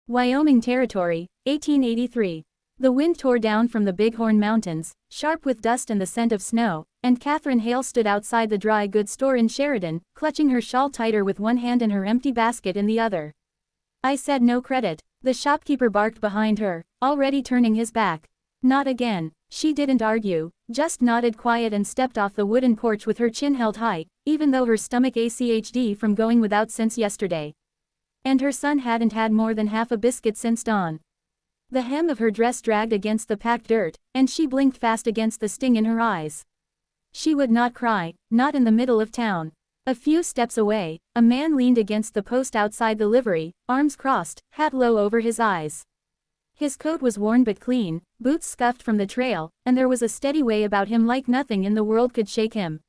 Wyoming Territory, 1883. The wind tore down from the Bighorn Mountains, sharp with dust and the scent of snow, and Catherine Hale stood outside the dry goods store in Sheridan, clutching her shawl tighter with one hand and her empty basket in the other. I said no credit. The shopkeeper barked behind her, already turning his back. Not again. She didn't argue, just nodded quiet and stepped off the wooden porch with her chin held high, even though her stomach ached from going without since yesterday. And her son hadn't had more than half a biscuit since dawn. The hem of her dress dragged against the packed dirt, and she blinked fast against the sting in her eyes. She would not cry, not in the middle of town. A few steps away, a man leaned against the post outside the livery, arms crossed, hat low over his eyes. His coat was worn but clean, boots scuffed from the trail, and there was a steady way about him like nothing in the world could shake him.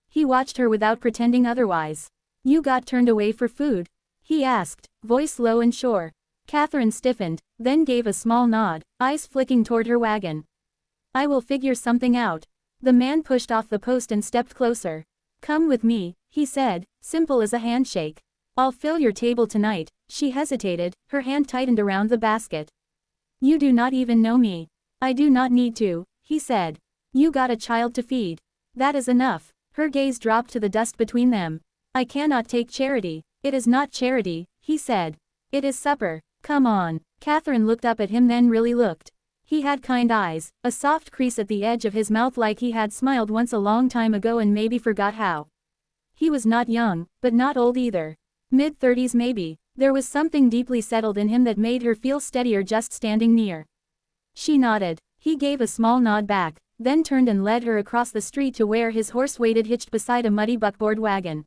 He watched her without pretending otherwise. "You got turned away for food?" he asked, voice low and sure. Catherine stiffened, then gave a small nod, eyes flicking toward her wagon. "I will figure something out." The man pushed off the post and stepped closer. "Come with me," he said, simple as a handshake. "I'll fill your table tonight." She hesitated, her hand tightened around the basket. "You do not even know me." "I do not need to," he said. "You got a child to feed. That is enough." Her gaze dropped to the dust between them. "I cannot take charity." "It is not charity," he said. "It is supper. Come on." Catherine looked up at him, then really looked. He had kind eyes, a soft crease at the edge of his mouth like he had smiled once a long time ago and maybe forgot how. He was not young, but not old either. Mid-30s maybe. There was something deeply settled in him that made her feel steadier just standing near. She nodded. He gave a small nod back, then turned and led her across the street to where his horse waited hitched beside a muddy buckboard wagon.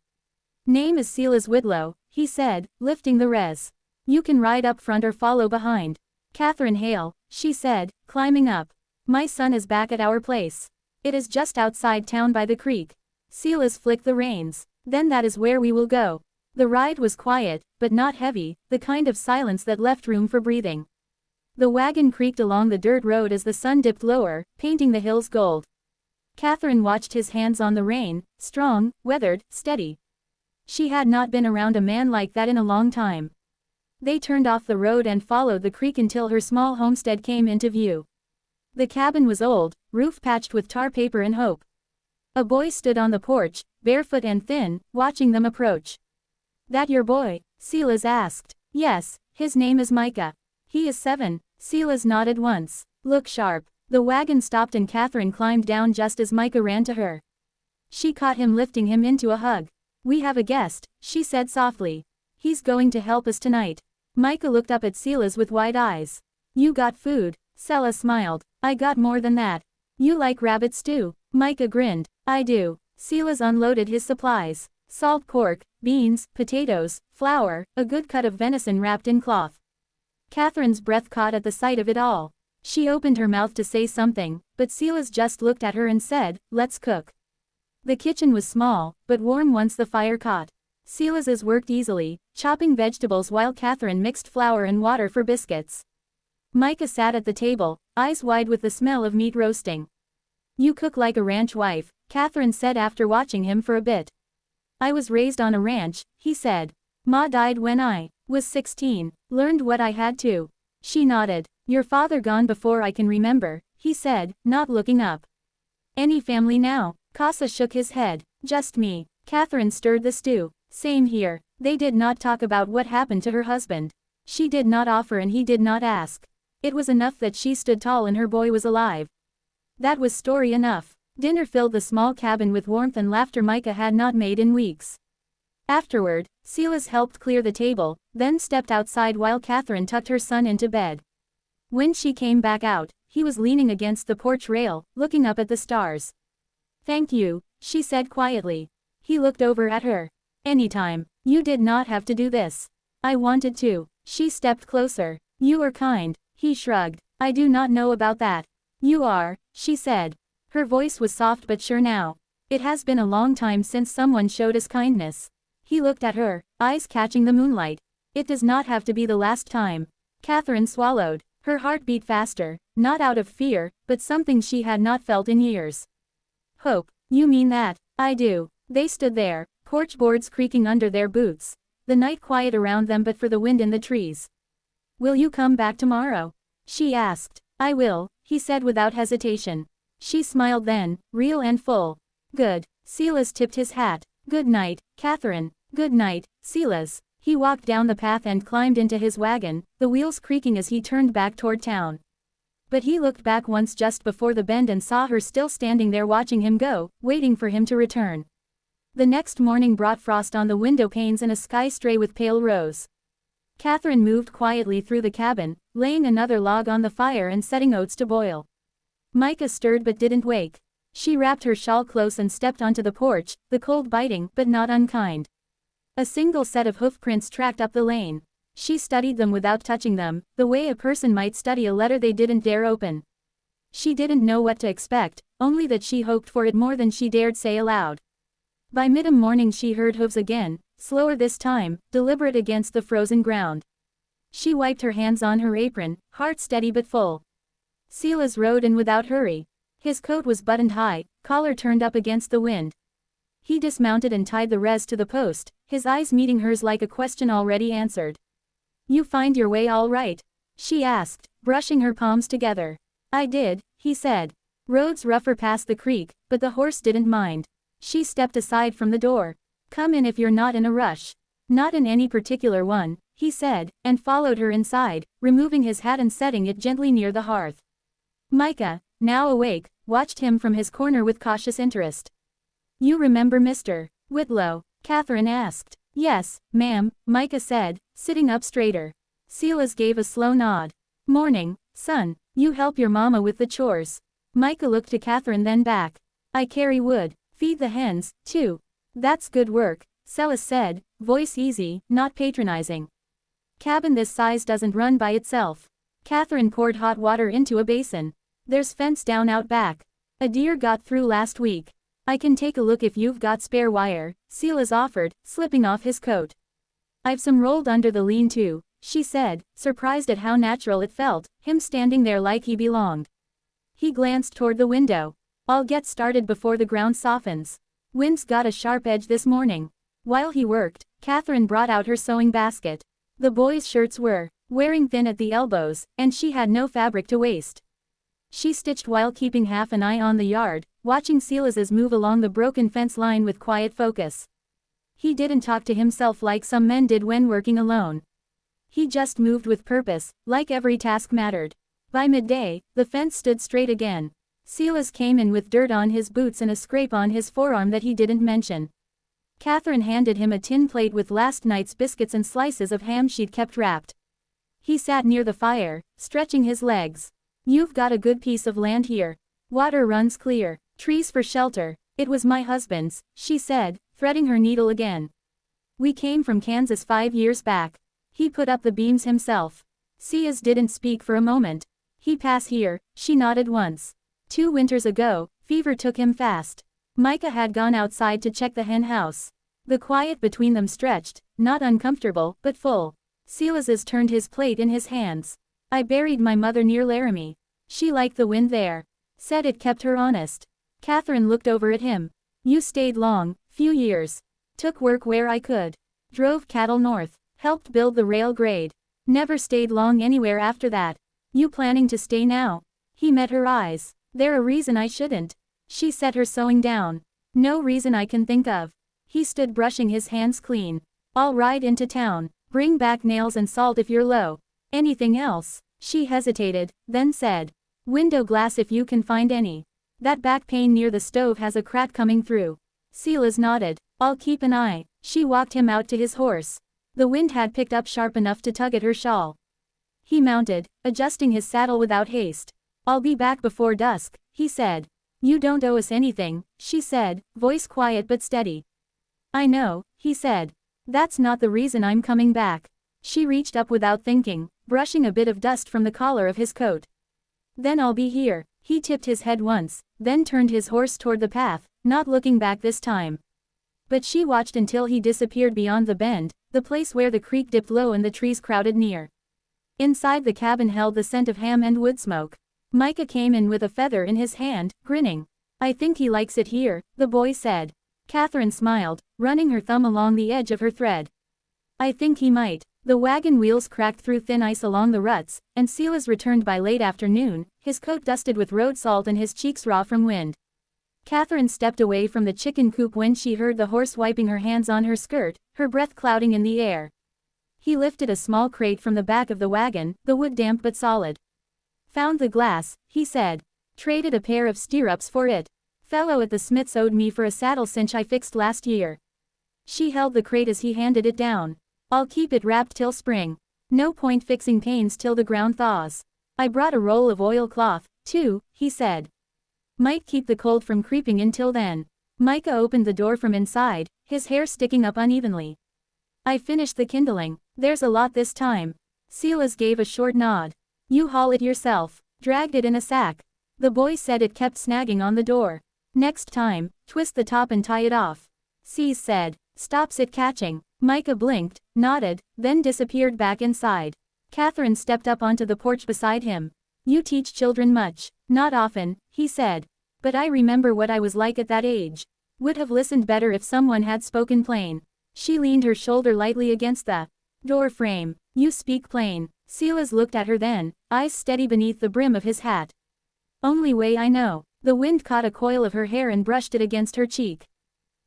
"Name is Silas Whitlow," he said, lifting the res. "You can ride up front or follow behind." "Catherine Hale," she said, climbing up. "My son is back at our place. It is just outside town by the creek." Silas flicked the reins. "Then that is where we will go." The ride was quiet, but not heavy, the kind of silence that left room for breathing. The wagon creaked along the dirt road as the sun dipped lower, painting the hills gold. Catherine watched his hands on the rein, strong, weathered, steady. She had not been around a man like that in a long time. They turned off the road and followed the creek until her small homestead came into view. The cabin was old, roof patched with tar paper and hope. A boy stood on the porch, barefoot and thin, watching them approach. "That your boy?" Silas asked. "Yes, his name is Micah. He is 7, Silas nodded once. "Look sharp." The wagon stopped and Catherine climbed down just as Micah ran to her. She caught him lifting him into a hug. "We have a guest," she said softly. "He's going to help us tonight." Micah looked up at Silas with wide eyes. "You got food?" Sela smiled. "I got more than that." "You like rabbit stew?" Micah grinned. "I do." Silas unloaded his supplies. Salt pork, beans, potatoes, flour, a good cut of venison wrapped in cloth. Catherine's breath caught at the sight of it all. She opened her mouth to say something, but Silas just looked at her and said, "Let's cook." The kitchen was small, but warm once the fire caught. Silas's worked easily, chopping vegetables while Catherine mixed flour and water for biscuits. Micah sat at the table, eyes wide with the smell of meat roasting. "You cook like a ranch wife," Catherine said after watching him for a bit. "I was raised on a ranch," he said. "Ma died when I was 16, learned what I had to." She nodded. "Your father gone before I can remember," he said, not looking up. "Any family now?" Casa shook his head. "Just me." Catherine stirred the stew. "Same here." They did not talk about what happened to her husband. She did not offer and he did not ask. It was enough that she stood tall and her boy was alive. That was story enough. Dinner filled the small cabin with warmth and laughter Micah had not made in weeks. Afterward, Silas helped clear the table, then stepped outside while Catherine tucked her son into bed. When she came back out, he was leaning against the porch rail, looking up at the stars. "Thank you," she said quietly. He looked over at her. "Anytime. You did not have to do this." "I wanted to." She stepped closer. "You are kind." He shrugged. "I do not know about that." "You are," she said. Her voice was soft but sure now. "It has been a long time since someone showed us kindness." He looked at her, eyes catching the moonlight. "It does not have to be the last time." Catherine swallowed. Her heart beat faster, not out of fear, but something she had not felt in years. "Hope. You mean that?" "I do." They stood there, porch boards creaking under their boots. The night quiet around them but for the wind in the trees. "Will you come back tomorrow?" she asked. "I will," he said without hesitation. She smiled then, real and full. "Good." Silas tipped his hat. "Good night, Catherine." "Good night, Silas." He walked down the path and climbed into his wagon, the wheels creaking as he turned back toward town. But he looked back once just before the bend and saw her still standing there watching him go, waiting for him to return. The next morning brought frost on the window panes and a sky stray with pale rose. Catherine moved quietly through the cabin, laying another log on the fire and setting oats to boil. Micah stirred but didn't wake. She wrapped her shawl close and stepped onto the porch, the cold biting but not unkind. A single set of hoofprints tracked up the lane. She studied them without touching them, the way a person might study a letter they didn't dare open. She didn't know what to expect, only that she hoped for it more than she dared say aloud. By mid-morning she heard hooves again, slower this time, deliberate against the frozen ground. She wiped her hands on her apron, heart steady but full. Silas rode in without hurry. His coat was buttoned high, collar turned up against the wind. He dismounted and tied the res to the post, his eyes meeting hers like a question already answered. "You find your way all right?" she asked, brushing her palms together. "I did," he said. "Roads rougher past the creek, but the horse didn't mind." She stepped aside from the door. "Come in if you're not in a rush." "Not in any particular one," he said, and followed her inside, removing his hat and setting it gently near the hearth. Micah, now awake, watched him from his corner with cautious interest. "You remember Mr. Whitlow?" Catherine asked. "Yes, ma'am," Micah said, sitting up straighter. Silas gave a slow nod. "Morning, son. You help your mama with the chores." Micah looked to Catherine then back. "I carry wood, feed the hens, too." "That's good work," Silas said, voice easy, not patronizing. "Cabin this size doesn't run by itself." Catherine poured hot water into a basin. "There's fence down out back. A deer got through last week. I can take a look if you've got spare wire," Silas offered, slipping off his coat. "I've some rolled under the lean-to," she said, surprised at how natural it felt, him standing there like he belonged. He glanced toward the window. "I'll get started before the ground softens. Wind's got a sharp edge this morning." While he worked, Catherine brought out her sewing basket. The boys' shirts were wearing thin at the elbows, and she had no fabric to waste. She stitched while keeping half an eye on the yard, watching Silas's move along the broken fence line with quiet focus. He didn't talk to himself like some men did when working alone. He just moved with purpose, like every task mattered. By midday, the fence stood straight again. Silas came in with dirt on his boots and a scrape on his forearm that he didn't mention. Catherine handed him a tin plate with last night's biscuits and slices of ham she'd kept wrapped. He sat near the fire, stretching his legs. "You've got a good piece of land here. Water runs clear. Trees for shelter." "It was my husband's," she said, threading her needle again. "We came from Kansas 5 years back. He put up the beams himself." Silas didn't speak for a moment. "He pass here," she nodded once. 2 winters ago, fever took him fast. Micah had gone outside to check the hen house. The quiet between them stretched, not uncomfortable, but full. Silas's turned his plate in his hands. "I buried my mother near Laramie. She liked the wind there. Said it kept her honest." Catherine looked over at him. "You stayed long, few years. Took work where I could. Drove cattle north. Helped build the rail grade. Never stayed long anywhere after that. You planning to stay now?" He met her eyes. "There a reason I shouldn't?" She set her sewing down. "No reason I can think of." He stood brushing his hands clean. "I'll ride into town. Bring back nails and salt if you're low. Anything else?" She hesitated, then said. "Window glass if you can find any. That back pane near the stove has a crack coming through." Silas nodded. "I'll keep an eye." She walked him out to his horse. The wind had picked up sharp enough to tug at her shawl. He mounted, adjusting his saddle without haste. "I'll be back before dusk," he said. "You don't owe us anything," she said, voice quiet but steady. "I know," he said. "That's not the reason I'm coming back." She reached up without thinking, brushing a bit of dust from the collar of his coat. "Then I'll be here." He tipped his head once, then turned his horse toward the path, not looking back this time. But she watched until he disappeared beyond the bend, the place where the creek dipped low and the trees crowded near. Inside the cabin held the scent of ham and wood smoke. Micah came in with a feather in his hand, grinning. "I think he likes it here," the boy said. Catherine smiled, running her thumb along the edge of her thread. "I think he might." The wagon wheels cracked through thin ice along the ruts, and Silas returned by late afternoon, his coat dusted with road salt and his cheeks raw from wind. Catherine stepped away from the chicken coop when she heard the horse wiping her hands on her skirt, her breath clouding in the air. He lifted a small crate from the back of the wagon, the wood damp but solid. "Found the glass," he said. "Traded a pair of stirrups for it. Fellow at the Smiths owed me for a saddle cinch I fixed last year." She held the crate as he handed it down. "I'll keep it wrapped till spring. No point fixing panes till the ground thaws. I brought a roll of oilcloth, too," he said. "Might keep the cold from creeping in till then." Micah opened the door from inside, his hair sticking up unevenly. "I finished the kindling. There's a lot this time." Silas gave a short nod. "You haul it yourself." "Dragged it in a sack." The boy said it kept snagging on the door. "Next time, twist the top and tie it off." Sis said. "Stops it catching." Micah blinked, nodded, then disappeared back inside. Catherine stepped up onto the porch beside him. "You teach children much." "Not often," he said. "But I remember what I was like at that age. Would have listened better if someone had spoken plain." She leaned her shoulder lightly against the door frame. "You speak plain." Silas looked at her then, eyes steady beneath the brim of his hat. "Only way I know." The wind caught a coil of her hair and brushed it against her cheek.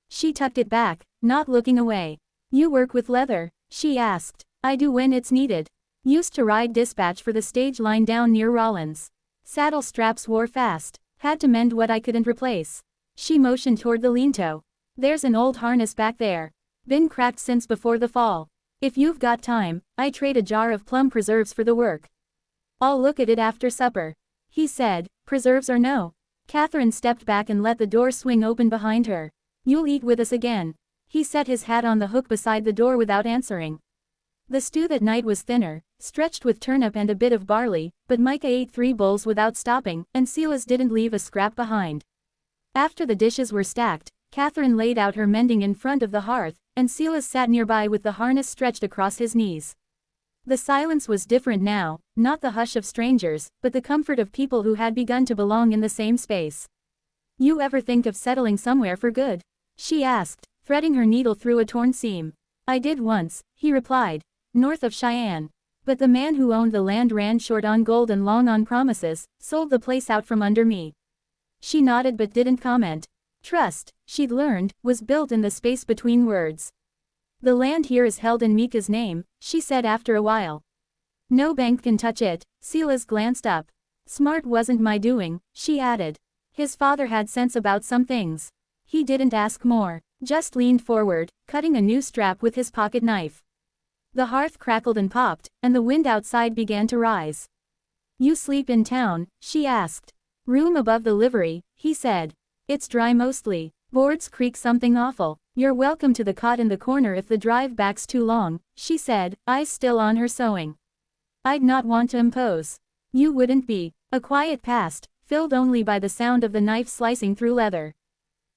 She tucked it back, not looking away. "You work with leather?" she asked. "I do when it's needed. Used to ride dispatch for the stage line down near Rollins. Saddle straps wore fast. Had to mend what I couldn't replace." She motioned toward the lean-to. "There's an old harness back there. Been cracked since before the fall. If you've got time, I trade a jar of plum preserves for the work." "I'll look at it after supper," he said, preserves or no. Catherine stepped back and let the door swing open behind her. "You'll eat with us again." He set his hat on the hook beside the door without answering. The stew that night was thinner, stretched with turnip and a bit of barley, but Micah ate 3 bowls without stopping, and Silas didn't leave a scrap behind. After the dishes were stacked, Catherine laid out her mending in front of the hearth, and Silas sat nearby with the harness stretched across his knees. The silence was different now, not the hush of strangers, but the comfort of people who had begun to belong in the same space. "You ever think of settling somewhere for good?" she asked, threading her needle through a torn seam. "I did once," he replied. "North of Cheyenne. But the man who owned the land ran short on gold and long on promises, sold the place out from under me." She nodded but didn't comment. Trust, she'd learned, was built in the space between words. "The land here is held in Micah's name," she said after a while. "No bank can touch it." Silas glanced up. "Smart wasn't my doing," she added. "His father had sense about some things." He didn't ask more, just leaned forward, cutting a new strap with his pocket knife. The hearth crackled and popped, and the wind outside began to rise. "You sleep in town?" she asked. "Room above the livery," he said. "It's dry mostly. Boards creak something awful. You're welcome to the cot in the corner if the drive back's too long," she said, eyes still on her sewing. "I'd not want to impose." "You wouldn't be." A quiet passed, filled only by the sound of the knife slicing through leather.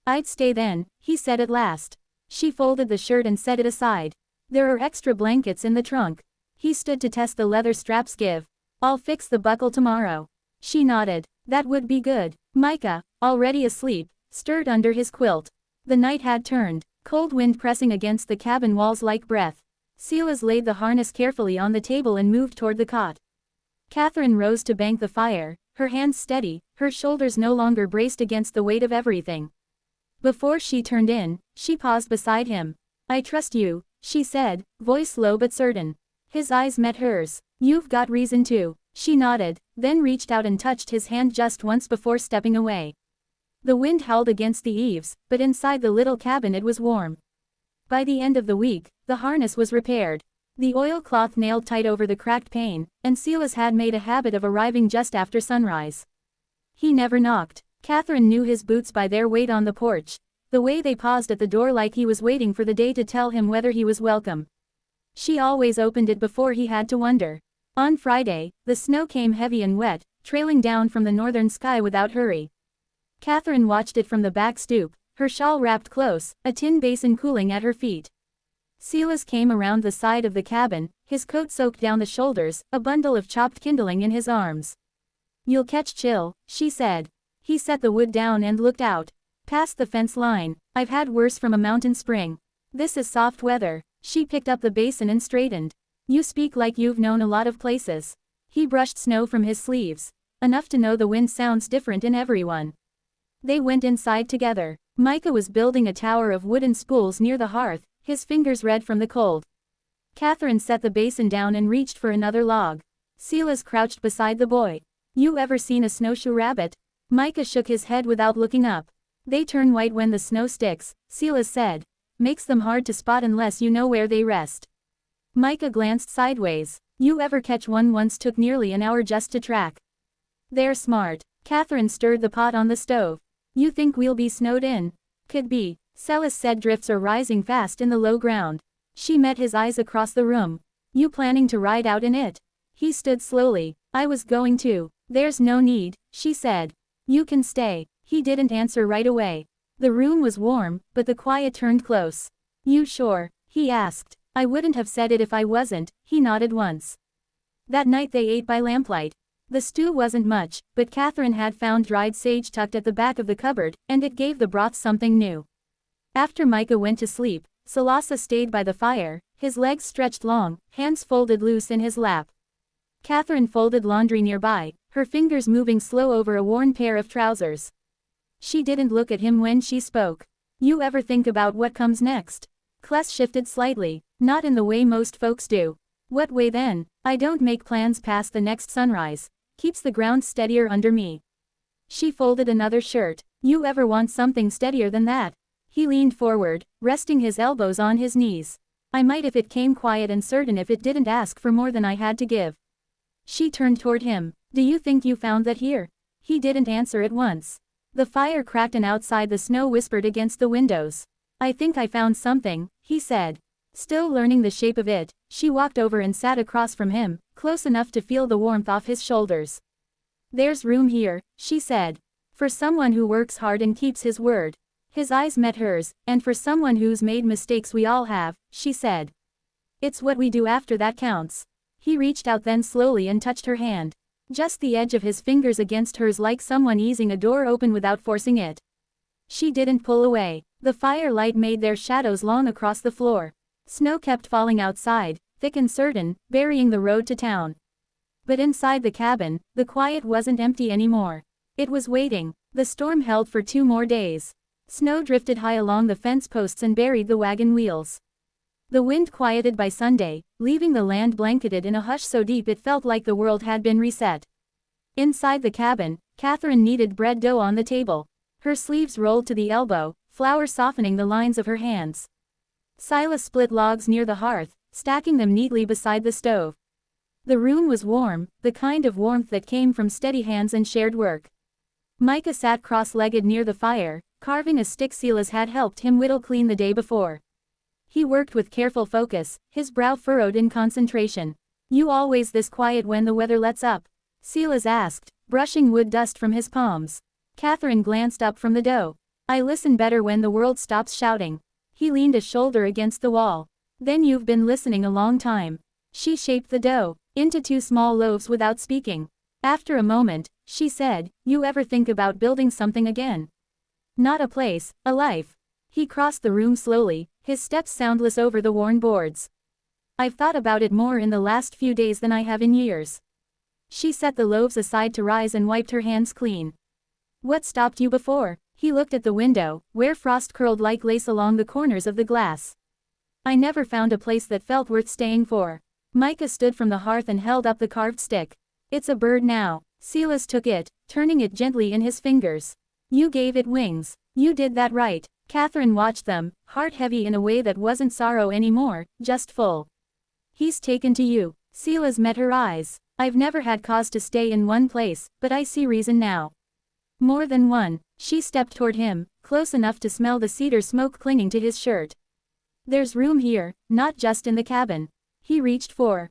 "I'd stay then," he said at last. She folded the shirt and set it aside. "There are extra blankets in the trunk." He stood to test the leather strap's give. "I'll fix the buckle tomorrow." She nodded. That would be good. Micah, already asleep, stirred under his quilt. The night had turned, cold wind pressing against the cabin walls like breath. Silas laid the harness carefully on the table and moved toward the cot. Catherine rose to bank the fire, her hands steady, her shoulders no longer braced against the weight of everything. Before she turned in, she paused beside him. "I trust you," she said, voice low but certain. His eyes met hers. "You've got reason to." She nodded, then reached out and touched his hand just once before stepping away. The wind howled against the eaves, but inside the little cabin it was warm. By the end of the week, the harness was repaired. The oilcloth nailed tight over the cracked pane, and Silas had made a habit of arriving just after sunrise. He never knocked. Catherine knew his boots by their weight on the porch, the way they paused at the door like he was waiting for the day to tell him whether he was welcome. She always opened it before he had to wonder. On Friday, the snow came heavy and wet, trailing down from the northern sky without hurry. Catherine watched it from the back stoop, her shawl wrapped close, a tin basin cooling at her feet. Silas came around the side of the cabin, his coat soaked down the shoulders, a bundle of chopped kindling in his arms. "You'll catch chill," she said. He set the wood down and looked out. "Past the fence line. I've had worse from a mountain spring. This is soft weather." She picked up the basin and straightened. You speak like you've known a lot of places. He brushed snow from his sleeves. Enough to know the wind sounds different in everyone. They went inside together. Micah was building a tower of wooden spools near the hearth, his fingers red from the cold. Catherine set the basin down and reached for another log. Silas crouched beside the boy. You ever seen a snowshoe rabbit? Micah shook his head without looking up. They turn white when the snow sticks, Silas said. Makes them hard to spot unless you know where they rest. Micah glanced sideways. You ever catch one once took nearly an hour just to track. They're smart. Catherine stirred the pot on the stove. You think we'll be snowed in? Could be. Silas said drifts are rising fast in the low ground. She met his eyes across the room. You planning to ride out in it? He stood slowly. I was going to. There's no need, she said. You can stay. He didn't answer right away. The room was warm, but the quiet turned close. You sure? He asked. I wouldn't have said it if I wasn't, he nodded once. That night they ate by lamplight. The stew wasn't much, but Catherine had found dried sage tucked at the back of the cupboard, and it gave the broth something new. After Micah went to sleep, Salasa stayed by the fire, his legs stretched long, hands folded loose in his lap. Catherine folded laundry nearby, her fingers moving slow over a worn pair of trousers. She didn't look at him when she spoke. You ever think about what comes next? Kless shifted slightly, not in the way most folks do. What way then? I don't make plans past the next sunrise. Keeps the ground steadier under me. She folded another shirt. You ever want something steadier than that? He leaned forward, resting his elbows on his knees. I might if it came quiet and certain if it didn't ask for more than I had to give. She turned toward him. Do you think you found that here? He didn't answer at once. The fire cracked and outside the snow whispered against the windows. I think I found something, he said. Still learning the shape of it, she walked over and sat across from him, close enough to feel the warmth off his shoulders. There's room here, she said. For someone who works hard and keeps his word. His eyes met hers, and for someone who's made mistakes we all have, she said. It's what we do after that counts. He reached out then slowly and touched her hand. Just the edge of his fingers against hers like someone easing a door open without forcing it. She didn't pull away. The firelight made their shadows long across the floor. Snow kept falling outside, thick and certain, burying the road to town. But inside the cabin, the quiet wasn't empty anymore. It was waiting. The storm held for 2 more days. Snow drifted high along the fence posts and buried the wagon wheels. The wind quieted by Sunday, leaving the land blanketed in a hush so deep it felt like the world had been reset. Inside the cabin, Catherine kneaded bread dough on the table. Her sleeves rolled to the elbow, flour softening the lines of her hands. Silas split logs near the hearth, stacking them neatly beside the stove. The room was warm, the kind of warmth that came from steady hands and shared work. Micah sat cross-legged near the fire, carving a stick Silas had helped him whittle clean the day before. He worked with careful focus, his brow furrowed in concentration. You always this quiet when the weather lets up? Silas asked, brushing wood dust from his palms. Catherine glanced up from the dough. I listen better when the world stops shouting. He leaned a shoulder against the wall. Then you've been listening a long time. She shaped the dough into 2 small loaves without speaking. After a moment, she said, you ever think about building something again? Not a place, a life. He crossed the room slowly, his steps soundless over the worn boards. I've thought about it more in the last few days than I have in years. She set the loaves aside to rise and wiped her hands clean. What stopped you before? He looked at the window, where frost curled like lace along the corners of the glass. I never found a place that felt worth staying for. Micah stood from the hearth and held up the carved stick. It's a bird now. Silas took it, turning it gently in his fingers. You gave it wings. You did that right. Catherine watched them, heart heavy in a way that wasn't sorrow anymore, just full. He's taken to you. Silas met her eyes. I've never had cause to stay in one place, but I see reason now. More than one. She stepped toward him, close enough to smell the cedar smoke clinging to his shirt. There's room here, not just in the cabin. He reached for